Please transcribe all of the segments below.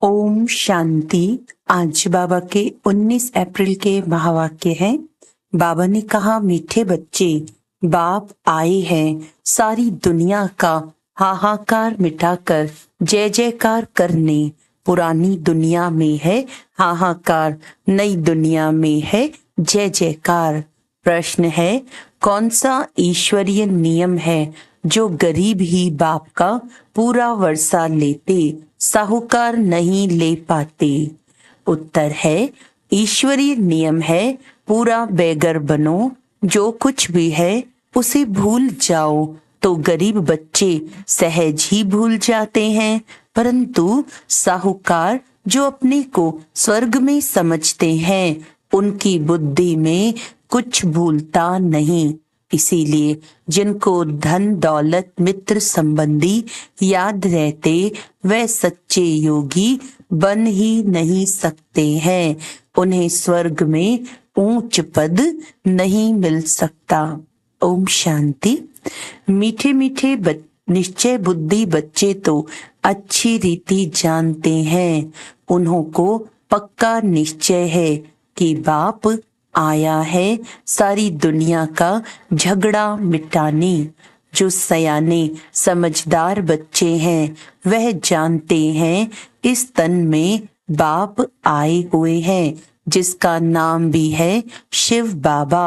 ओम शांति। आज बाबा के 19 अप्रैल के महावाक्य हैं। बाबा ने कहा, मीठे बच्चे, बाप आए हैं सारी दुनिया का हाहाकार मिटाकर जय जयकार करने। पुरानी दुनिया में है हाहाकार, नई दुनिया में है जय जयकार। प्रश्न है, कौन सा ईश्वरीय नियम है जो गरीब ही बाप का पूरा वर्षा लेते, साहूकार नहीं ले पाते? उत्तर है, ईश्वरीय नियम है पूरा बेगर बनो, जो कुछ भी है उसे भूल जाओ। तो गरीब बच्चे सहज ही भूल जाते हैं, परंतु साहूकार जो अपने को स्वर्ग में समझते हैं, उनकी बुद्धि में कुछ भूलता नहीं। इसीलिए जिनको धन दौलत मित्र संबंधी याद रहते, वे सच्चे योगी बन ही नहीं सकते हैं। उन्हें स्वर्ग में ऊंच पद नहीं मिल सकता। ओम शांति। मीठे मीठे निश्चय बुद्धि बच्चे तो अच्छी रीति जानते हैं। उन्हों को पक्का निश्चय है कि बाप आया है सारी दुनिया का झगड़ा मिटाने। जो सयाने समझदार बच्चे हैं, वह जानते हैं इस तन में बाप आए हुए हैं, जिसका नाम भी है शिव बाबा।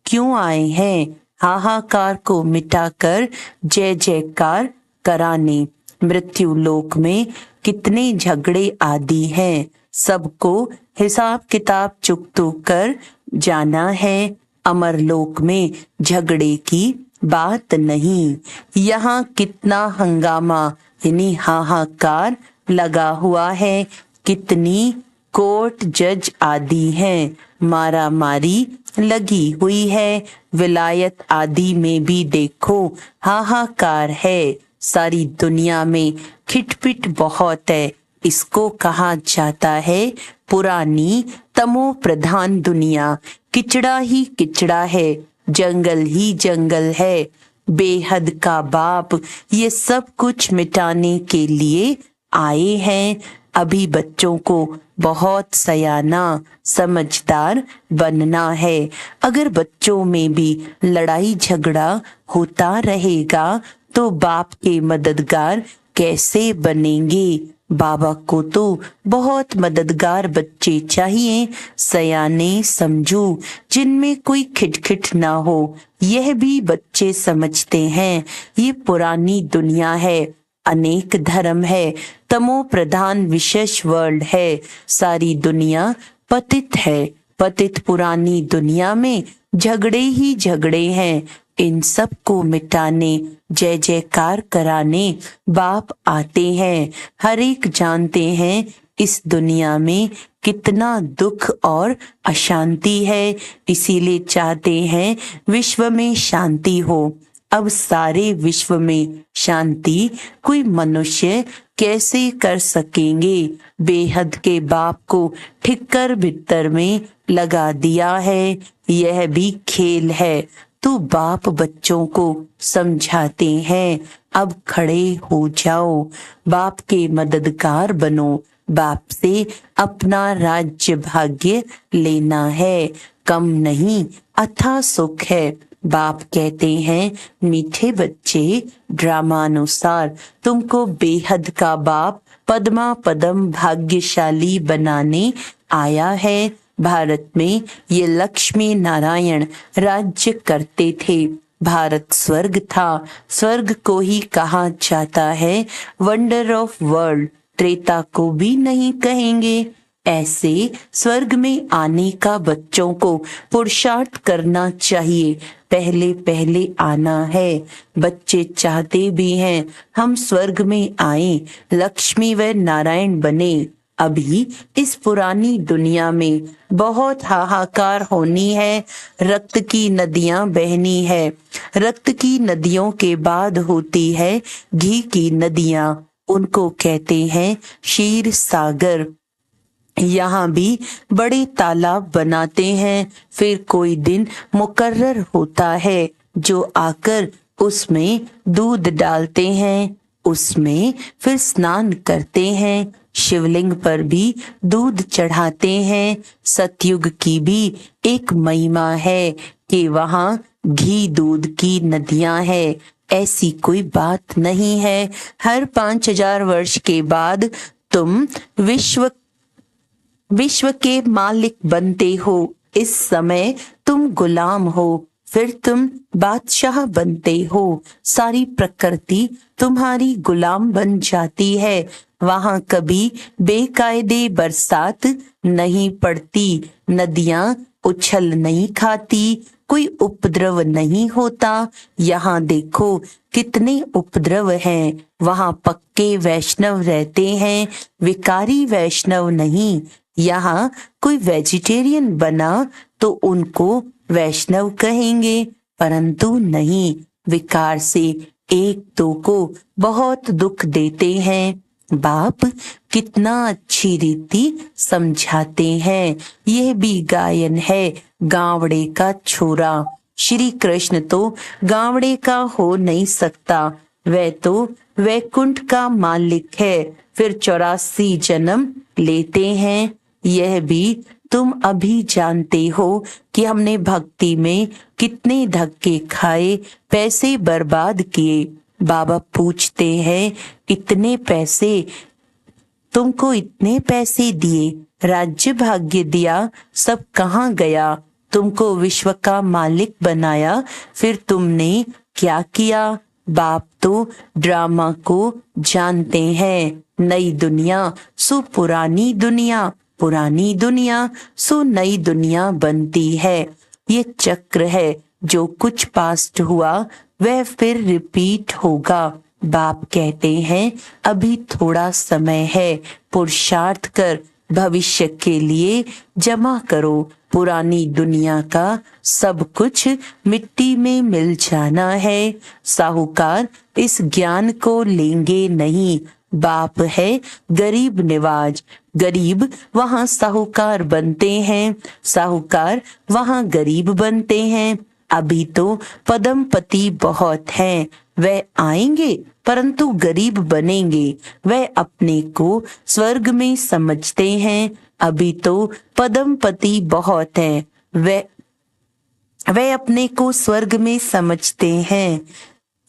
क्यों आए हैं? हाहाकार को मिटाकर जय जयकार कराने। मृत्यु लोक में कितने झगड़े आदि हैं, सबको हिसाब किताब चुकतो कर जाना है। अमर लोक में झगड़े की बात नहीं। यहाँ कितना हंगामा यानी हाहाकार लगा हुआ है, कितनी कोर्ट जज आदि हैं, मारा मारी लगी हुई है। विलायत आदि में भी देखो हाहाकार है। सारी दुनिया में खिटपिट बहुत है। इसको कहा जाता है पुरानी तमो प्रधान दुनिया। किचड़ा ही किचड़ा है, जंगल ही जंगल है। बेहद का बाप ये सब कुछ मिटाने के लिए आए हैं। अभी बच्चों को बहुत सयाना समझदार बनना है। अगर बच्चों में भी लड़ाई झगड़ा होता रहेगा तो बाप के मददगार कैसे बनेंगे? बाबा को तो बहुत मददगार बच्चे चाहिए, सयाने समझू, जिनमें कोई खिटखिट ना हो। यह भी बच्चे समझते हैं ये पुरानी दुनिया है, अनेक धर्म है, तमो प्रधान विशेष वर्ल्ड है। सारी दुनिया पतित है। पतित पुरानी दुनिया में झगड़े ही झगड़े हैं। इन सब को मिटाने जय जयकार कराने बाप आते हैं। हर एक जानते हैं इस दुनिया में कितना दुख और अशांति है, इसीलिए चाहते हैं विश्व में शांति हो। अब सारे विश्व में शांति कोई मनुष्य कैसे कर सकेंगे? बेहद के बाप को ठिक्कर भीतर में लगा दिया है। यह भी खेल है। तो बाप बच्चों को समझाते हैं, अब खड़े हो जाओ, बाप के मददगार बनो। बाप से अपना राज्य भाग्य लेना है, कम नहीं अथाह सुख है। बाप कहते हैं, मीठे बच्चे, ड्रामानुसार तुमको बेहद का बाप पद्मा पदम भाग्यशाली बनाने आया है। भारत में ये लक्ष्मी नारायण राज्य करते थे। भारत स्वर्ग था। स्वर्ग को ही कहा जाता है वंडर ऑफ वर्ल्ड। त्रेता को भी नहीं कहेंगे। ऐसे स्वर्ग में आने का बच्चों को पुरुषार्थ करना चाहिए। पहले पहले आना है। बच्चे चाहते भी हैं हम स्वर्ग में आए, लक्ष्मी व नारायण बने। अभी इस पुरानी दुनिया में बहुत हाहाकार होनी है। रक्त की नदियां बहनी है। रक्त की नदियों के बाद होती है घी की नदियां। उनको कहते हैं क्षीर सागर। यहाँ भी बड़े तालाब बनाते हैं। फिर कोई दिन मुकर्रर होता है जो आकर उसमें दूध डालते हैं, उसमें फिर स्नान करते हैं। शिवलिंग पर भी दूध चढ़ाते हैं। सतयुग की भी एक महिमा है कि वहाँ घी दूध की नदियां है। ऐसी कोई बात नहीं है। हर 5000 वर्ष के बाद तुम विश्व के मालिक बनते हो। इस समय तुम गुलाम हो, फिर तुम बादशाह बनते हो। सारी प्रकृति तुम्हारी गुलाम बन जाती है। वहां कभी बेकायदे बरसात नहीं पड़ती, नदियां उछल नहीं खाती, कोई उपद्रव नहीं होता। यहाँ देखो कितने उपद्रव हैं। वहां पक्के वैष्णव रहते हैं, विकारी वैष्णव नहीं। यहाँ कोई वेजिटेरियन बना तो उनको वैष्णव कहेंगे, परंतु नहीं, विकार से एक दो को बहुत दुख देते हैं। बाप कितना अच्छी रीति समझाते हैं। यह भी गायन है गावड़े का छोरा। श्री कृष्ण तो गावड़े का हो नहीं सकता, वह तो वैकुंठ का मालिक है। फिर 84 जन्म लेते हैं। यह भी तुम अभी जानते हो कि हमने भक्ति में कितने धक्के खाए, पैसे बर्बाद किए। बाबा पूछते हैं, इतने पैसे, तुमको इतने पैसे दिए, राज्य भाग्य दिया, सब कहाँ गया? तुमको विश्व का मालिक बनाया, फिर तुमने क्या किया? बाप तो ड्रामा को जानते हैं। नई दुनिया सो पुरानी दुनिया, पुरानी दुनिया सो नई दुनिया बनती है। ये चक्र है। जो कुछ पास्ट हुआ वह फिर रिपीट होगा। बाप कहते हैं अभी थोड़ा समय है, पुरुषार्थ कर भविष्य के लिए जमा करो। पुरानी दुनिया का सब कुछ मिट्टी में मिल जाना है। साहूकार इस ज्ञान को लेंगे नहीं। बाप है गरीब निवाज, गरीब वहाँ साहूकार बनते हैं, साहूकार वहाँ गरीब बनते हैं। अभी तो पदमपति बहुत हैं, वह आएंगे परंतु गरीब बनेंगे। वह अपने को स्वर्ग में समझते हैं। अभी तो पदमपति बहुत हैं, वह अपने को स्वर्ग में समझते हैं।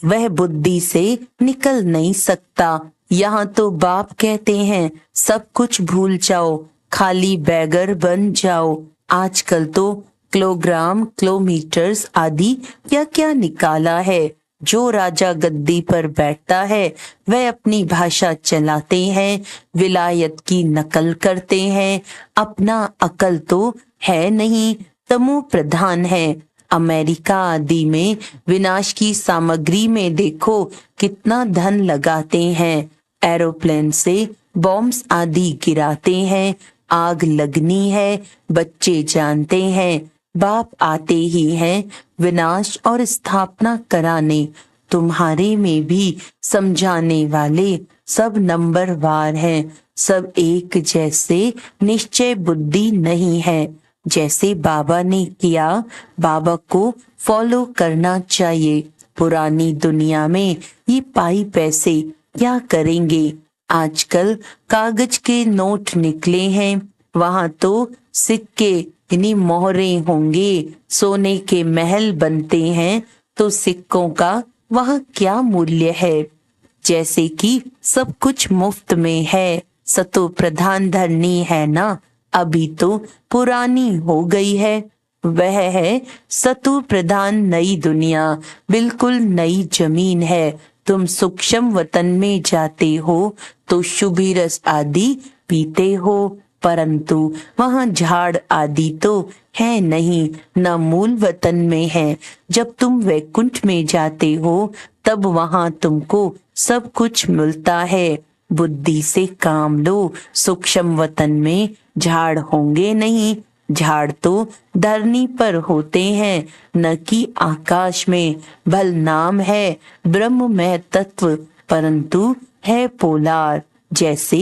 वह बुद्धि से निकल नहीं सकता। यहाँ तो बाप कहते हैं सब कुछ भूल जाओ, खाली बैगर बन जाओ। आजकल तो किलोग्राम, किलोमीटर्स आदि क्या क्या निकाला है। जो राजा गद्दी पर बैठता है वह अपनी भाषा चलाते हैं, विलायत की नकल करते हैं। अपना अकल तो है नहीं, तमो प्रधान है। अमेरिका आदि में विनाश की सामग्री में देखो कितना धन लगाते हैं। एरोप्लेन से बॉम्ब्स आदि गिराते हैं। आग लगनी है, बच्चे जानते हैं। बाप आते ही हैं विनाश और स्थापना कराने। तुम्हारे में भी समझाने वाले सब नंबरवार हैं। सब एक जैसे निश्चय बुद्धि नहीं है। जैसे बाबा ने किया, बाबा को फॉलो करना चाहिए। पुरानी दुनिया में ये पाई पैसे क्या करेंगे? आजकल कागज के नोट निकले हैं, वहां तो सिक्के यानी मोहरे होंगे। सोने के महल बनते हैं तो सिक्कों का वहां क्या मूल्य है? जैसे कि सब कुछ मुफ्त में है। सतो प्रधान धरनी है ना, अभी तो पुरानी हो गई है। वह है सतु प्रधान नई दुनिया, बिल्कुल नई जमीन है। तुम सूक्ष्म वतन में जाते हो तो शुभी रस आदि पीते हो, परंतु वहाँ झाड़ आदि तो है नहीं, न मूल वतन में है। जब तुम वैकुंठ में जाते हो तब वहाँ तुमको सब कुछ मिलता है। बुद्धि से काम लो। सूक्ष्म वतन में झाड़ होंगे नहीं, झाड़ तो धरनी पर होते हैं, न कि आकाश में। भल नाम है ब्रह्म में तत्व, परंतु है पोलार। जैसे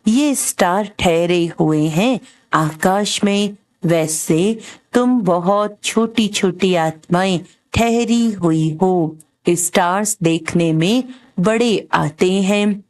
ये स्टार ठहरे हुए हैं आकाश में, वैसे तुम बहुत छोटी छोटी आत्माएं ठहरी हुई हो। स्टार्स देखने में बड़े आते हैं,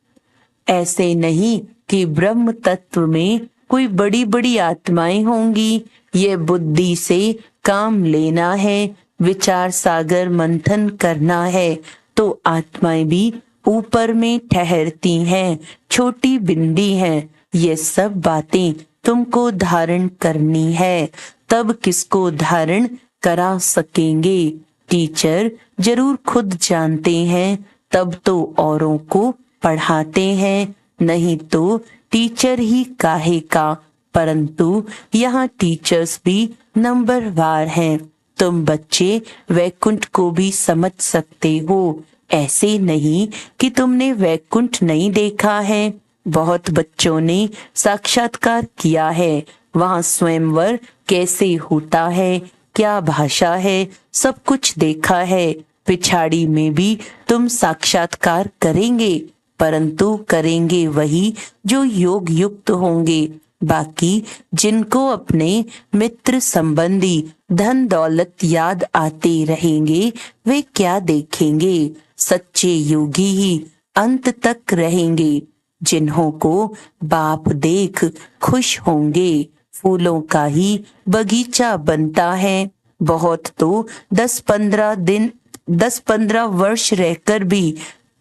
ऐसे नहीं कि ब्रह्म तत्व में कोई बड़ी बड़ी आत्माएं होंगी। ये बुद्धि से काम लेना है, विचार सागर मंथन करना है, तो आत्माएं भी ऊपर में ठहरती हैं, छोटी बिंदी हैं। ये सब बातें तुमको धारण करनी है, तब किसको धारण करा सकेंगे। टीचर जरूर खुद जानते हैं, तब तो औरों को पढ़ाते हैं, नहीं तो टीचर ही काहे का। परंतु यहाँ टीचर्स भी नंबरवार हैं। तुम बच्चे वैकुंठ को भी समझ सकते हो, ऐसे नहीं कि तुमने वैकुंठ नहीं देखा है। बहुत बच्चों ने साक्षात्कार किया है, वहाँ स्वयंवर कैसे होता है, क्या भाषा है, सब कुछ देखा है। पिछाड़ी में भी तुम साक्षात्कार करेंगे, परंतु करेंगे वही जो योग युक्त होंगे। बाकी जिनको अपने मित्र संबंधी धन दौलत याद आते रहेंगे, वे क्या देखेंगे। सच्चे योगी ही अंत तक रहेंगे। जिन्हों को बाप देख खुश होंगे, फूलों का ही बगीचा बनता है। बहुत तो 10-15 वर्ष रहकर भी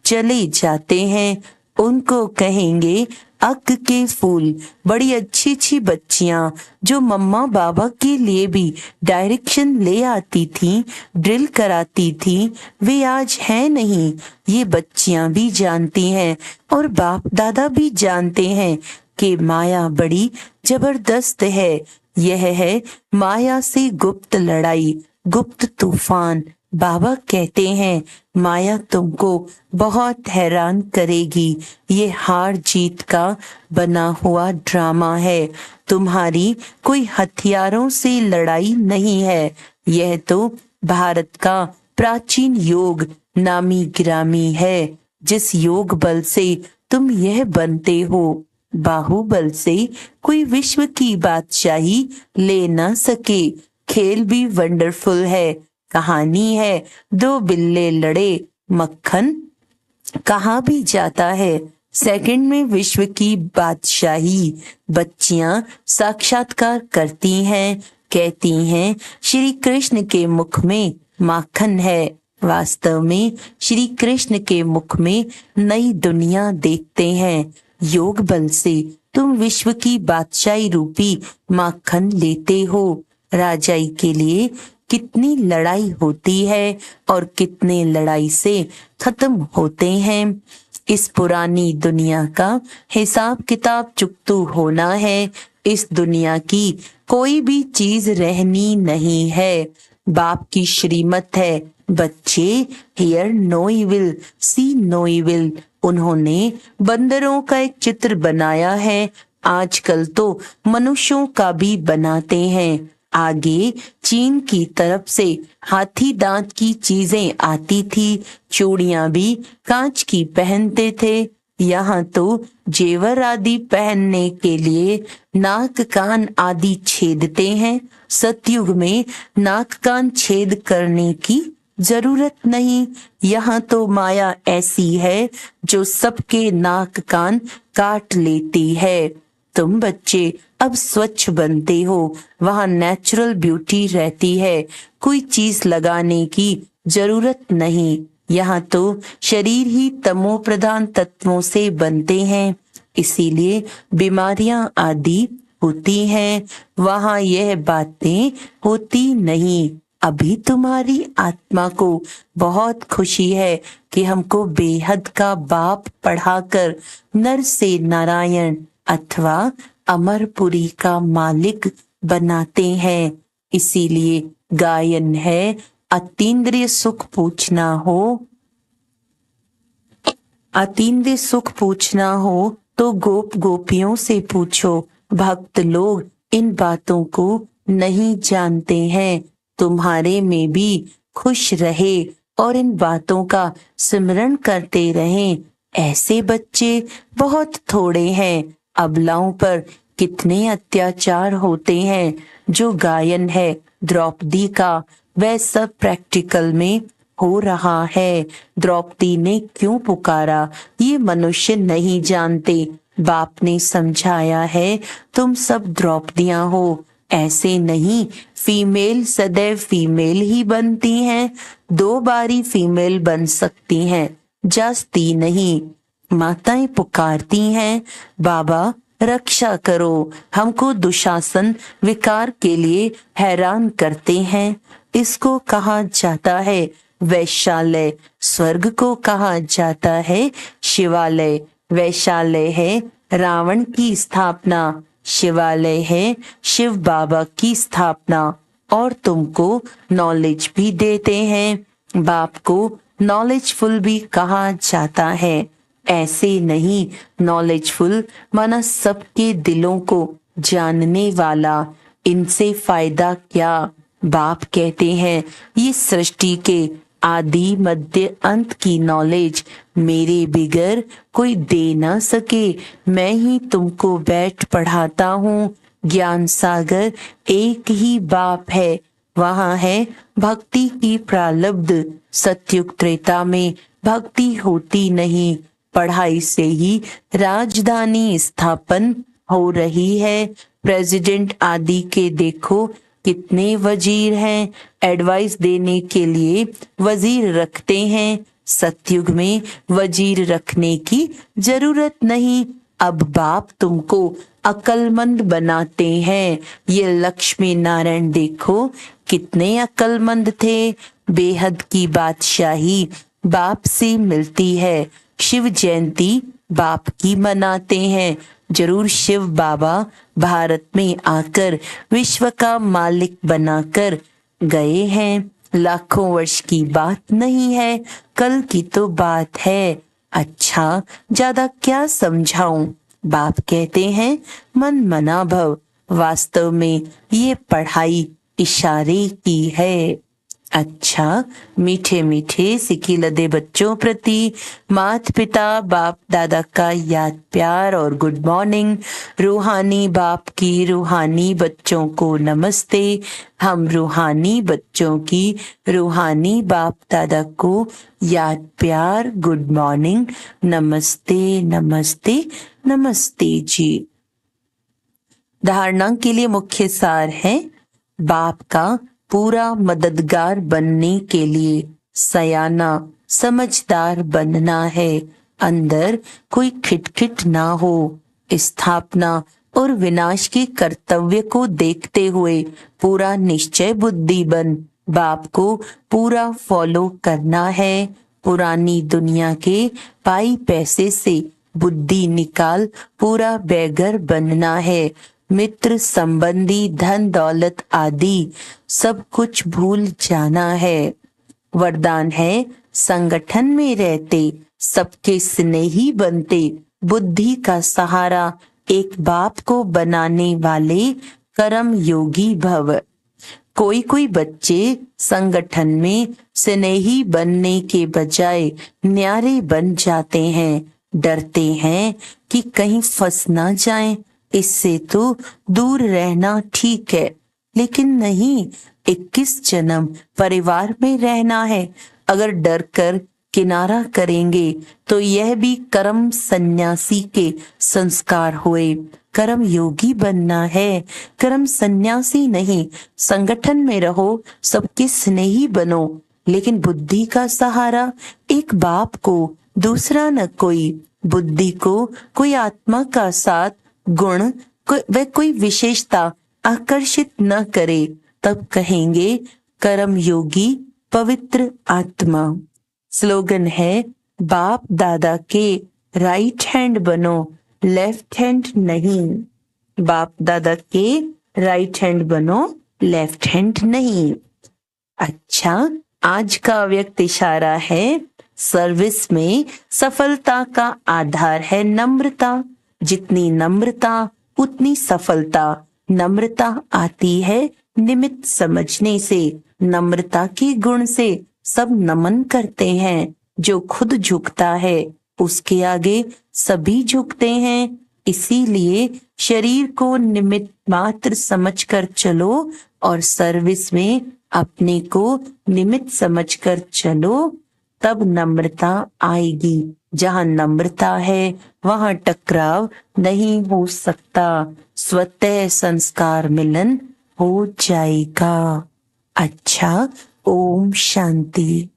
चले जाते हैं। उनको कहेंगे अक के फूल। बड़ी अच्छी अच्छी बच्चियां जो मम्मा बाबा के लिए भी डायरेक्शन ले आती थी, ड्रिल कराती थी, वे आज हैं नहीं। ये बच्चियां भी जानती हैं और बाप दादा भी जानते हैं कि माया बड़ी जबरदस्त है। यह है माया से गुप्त लड़ाई, गुप्त तूफान। बाबा कहते हैं माया तुमको बहुत हैरान करेगी। ये हार जीत का बना हुआ ड्रामा है। तुम्हारी कोई हथियारों से लड़ाई नहीं है। यह तो भारत का प्राचीन योग नामी गिरामी है, जिस योग बल से तुम यह बनते हो। बाहुबल से कोई विश्व की बादशाही ले ना सके। खेल भी वंडरफुल है। कहानी है, दो बिल्ले लड़े, मक्खन कहाँ भी जाता है। सेकंड में विश्व की बादशाही। बच्चियां साक्षात्कार करती हैं, कहती हैं श्री कृष्ण के मुख में माखन है। वास्तव में श्री कृष्ण के मुख में नई दुनिया देखते हैं। योग बल से तुम विश्व की बादशाही रूपी माखन लेते हो। राजाई के लिए कितनी लड़ाई होती है और कितने लड़ाई से खत्म होते हैं। इस पुरानी दुनिया का हिसाब किताब चुकतू होना है। इस दुनिया की कोई भी चीज रहनी नहीं है। बाप की श्रीमत है, बच्चे hear no evil see no evil. उन्होंने बंदरों का एक चित्र बनाया है, आजकल तो मनुष्यों का भी बनाते हैं। आगे चीन की तरफ से हाथी दांत की चीजें आती थी, चूड़ियां भी कांच की पहनते थे। यहाँ तो जेवर आदि पहनने के लिए नाक कान आदि छेदते हैं। सतयुग में नाक कान छेद करने की जरूरत नहीं। यहाँ तो माया ऐसी है जो सबके नाक कान काट लेती है। तुम बच्चे अब स्वच्छ बनते हो, वहाँ नेचुरल ब्यूटी रहती है, कोई चीज लगाने की जरूरत नहीं। यहाँ तो शरीर ही तमो प्रधान तत्वों से बनते हैं, इसीलिए बीमारियां आदि होती हैं। वहाँ यह बातें होती नहीं। अभी तुम्हारी आत्मा को बहुत खुशी है कि हमको बेहद का बाप पढ़ाकर नर से नारायण अथवा अमरपुरी का मालिक बनाते हैं। इसीलिए गायन है, अतीन्द्रिय सुख पूछना हो, अतीन्द्रिय सुख पूछना हो तो गोप गोपियों से पूछो। भक्त लोग इन बातों को नहीं जानते हैं। तुम्हारे में भी खुश रहे और इन बातों का सिमरन करते रहें। ऐसे बच्चे बहुत थोड़े हैं। अबलाओं पर कितने अत्याचार होते हैं। जो गायन है द्रौपदी का, वह सब प्रैक्टिकल में हो रहा है। द्रौपदी ने क्यों पुकारा ये मनुष्य नहीं जानते। बाप ने समझाया है, तुम सब द्रौपदियां हो, ऐसे नहीं। फीमेल सदैव फीमेल ही बनती हैं, 2 बारी फीमेल बन सकती हैं, जास्ती नहीं। माताएं पुकारती हैं, बाबा रक्षा करो, हमको दुशासन विकार के लिए हैरान करते हैं। इसको कहा जाता है वैश्यालय, स्वर्ग को कहा जाता है शिवालय। वैश्यालय है रावण की स्थापना, शिवालय है शिव बाबा की स्थापना। और तुमको नॉलेज भी देते हैं। बाप को नॉलेजफुल भी कहा जाता है। ऐसे नहीं, नॉलेजफुल माना सबके दिलों को जानने वाला। इनसे फायदा क्या? बाप कहते हैं ये सृष्टि के आदि मध्य अंत की नॉलेज मेरे बिगर कोई दे ना सके। मैं ही तुमको बैठ पढ़ाता हूँ। ज्ञान सागर एक ही बाप है, वहाँ है भक्ति की प्रारब्ध। सतयुग त्रेता में भक्ति होती नहीं, पढ़ाई से ही राजधानी स्थापन हो रही है। प्रेसिडेंट आदि के देखो कितने वजीर हैं, एडवाइस देने के लिए वजीर रखते हैं। सतयुग में वजीर रखने की जरूरत नहीं। अब बाप तुमको अक्लमंद बनाते हैं। ये लक्ष्मी नारायण देखो कितने अक्लमंद थे। बेहद की बादशाही बाप से मिलती है। शिव जयंती बाप की मनाते हैं। जरूर शिव बाबा भारत में आकर विश्व का मालिक बनाकर गए हैं। लाखों वर्ष की बात नहीं है, कल की तो बात है। अच्छा, ज्यादा क्या समझाऊं? बाप कहते हैं मन मना भव। वास्तव में ये पढ़ाई इशारे की है। अच्छा, मीठे मीठे सिकी लदे बच्चों प्रति माता पिता बाप दादा का याद प्यार और गुड मॉर्निंग। रूहानी बाप की रूहानी बच्चों को नमस्ते। हम रूहानी बच्चों की रूहानी बाप दादा को याद प्यार गुड मॉर्निंग, नमस्ते नमस्ते नमस्ते जी। धारणा के लिए मुख्य सार है, बाप का पूरा मददगार बनने के लिए सयाना समझदार बनना है। अंदर कोई खिटखिट ना हो। स्थापना और विनाश के कर्तव्य को देखते हुए पूरा निश्चय बुद्धि बन बाप को पूरा फॉलो करना है। पुरानी दुनिया के पाई पैसे से बुद्धि निकाल पूरा बेघर बनना है। मित्र संबंधी धन दौलत आदि सब कुछ भूल जाना है। वरदान है संगठन में रहते सबके स्नेही बनते। बुद्धि का सहारा एक बाप को बनाने वाले कर्म योगी भव। कोई कोई बच्चे संगठन में स्नेही बनने के बजाय न्यारे बन जाते हैं। डरते हैं कि कहीं फंस ना जाएं, इससे तो दूर रहना ठीक है। लेकिन नहीं, 21 जन्म परिवार में रहना है। अगर डर कर किनारा करेंगे तो यह भी कर्म सन्यासी के संस्कार हुए। कर्म योगी बनना है, कर्म सन्यासी नहीं। संगठन में रहो, सबके स्नेही बनो, लेकिन बुद्धि का सहारा एक बाप को, दूसरा न कोई। बुद्धि को कोई आत्मा का साथ गुण व कोई विशेषता आकर्षित न करे, तब कहेंगे कर्म योगी पवित्र आत्मा। स्लोगन है बाप दादा के राइट हैंड बनो, लेफ्ट हैंड नहीं। बाप दादा के राइट हैंड बनो, लेफ्ट हैंड नहीं। अच्छा, आज का व्यक्त इशारा है, सर्विस में सफलता का आधार है नम्रता। जितनी नम्रता उतनी सफलता। नम्रता आती है निमित्त समझने से। नम्रता के गुण से सब नमन करते हैं। जो खुद झुकता है उसके आगे सभी झुकते हैं। इसीलिए शरीर को निमित्त मात्र समझकर चलो और सर्विस में अपने को निमित्त समझकर चलो। तब नम्रता आएगी। जहाँ नम्रता है वहाँ टकराव नहीं हो सकता, स्वतः संस्कार मिलन हो जाएगा। अच्छा, ओम शांति।